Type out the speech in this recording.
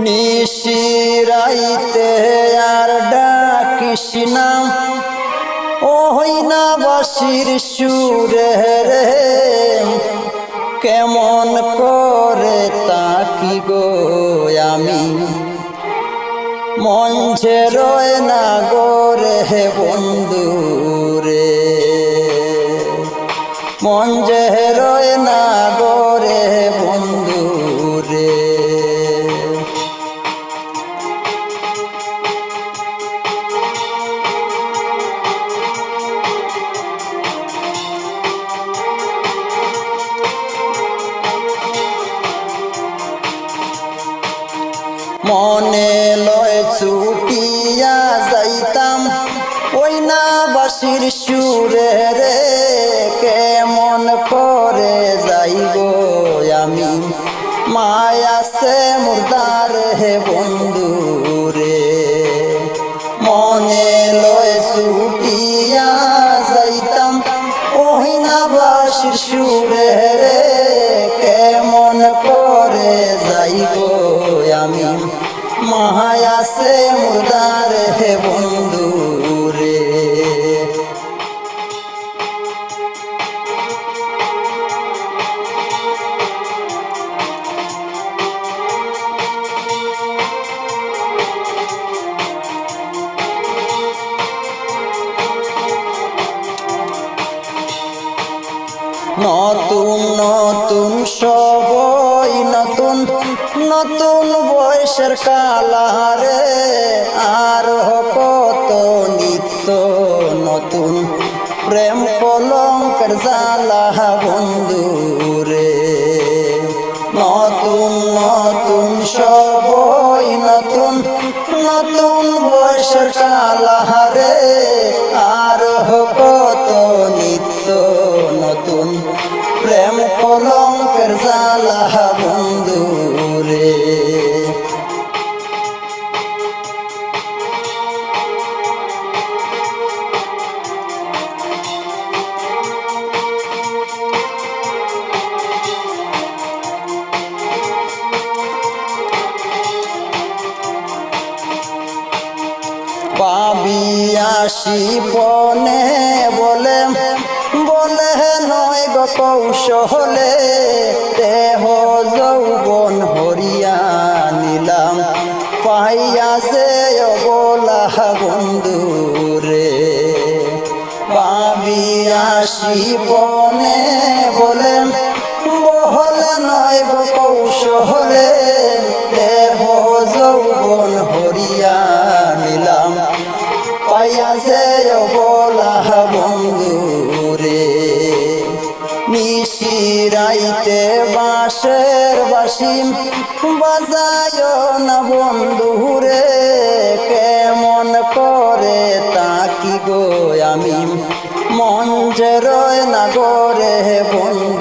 নিশিরাইতে আর ডাকিস না, ওই না বাঁশির সুরে রে, কেমন করে তাকি গো আমি, মন যে রয় না গো রে বন্ধু রে, মন যে রয় না গো রে বন্ধু রে। মনে লয় ছুটিয়া যাইতাম ওই না বাঁশির সুরে রে, কেমন করে যাইব আমি, মায়া সে মুর্দার হে বন্ধু রে। মনে লয় ছুটিয়া যাইতাম ওই না বাঁশির সুরে রে, কেমন করে যাইব আমি, মায়া সে মুর্দার হে বন্ধু রে। নতুন নতুন সবই নতুন, নতুন বয়সের কালারে, আর কত নিত্য নতুন প্রেম কলঙ্কের জ্বালা বন্ধু রে। নতুন নতুন সবই নতুন, নতুন বয়সের কালারে, আর কত নিত্য নতুন প্রেম কলঙ্কের জ্বালা বন্ধু রে। পাবি আসি পনে বলে, বলে নয় গো কৌশলে, দেহ যৌবন হরিয়া নিলাম পাইয়া যে অবলা বন্ধু রে। পাবি আসি পনে বলে, বলে নয় গো কৌশলে, দেহ যৌবন হরিয়া নিলাম পাইয়া যে অবলা বন্ধু রে। নিশিরাইতে বাঁশের বাঁশি বাজায় না বন্ধু রে, কেমন করে তাকি গো আমি, মন যে রয় না গো রে বন্ধু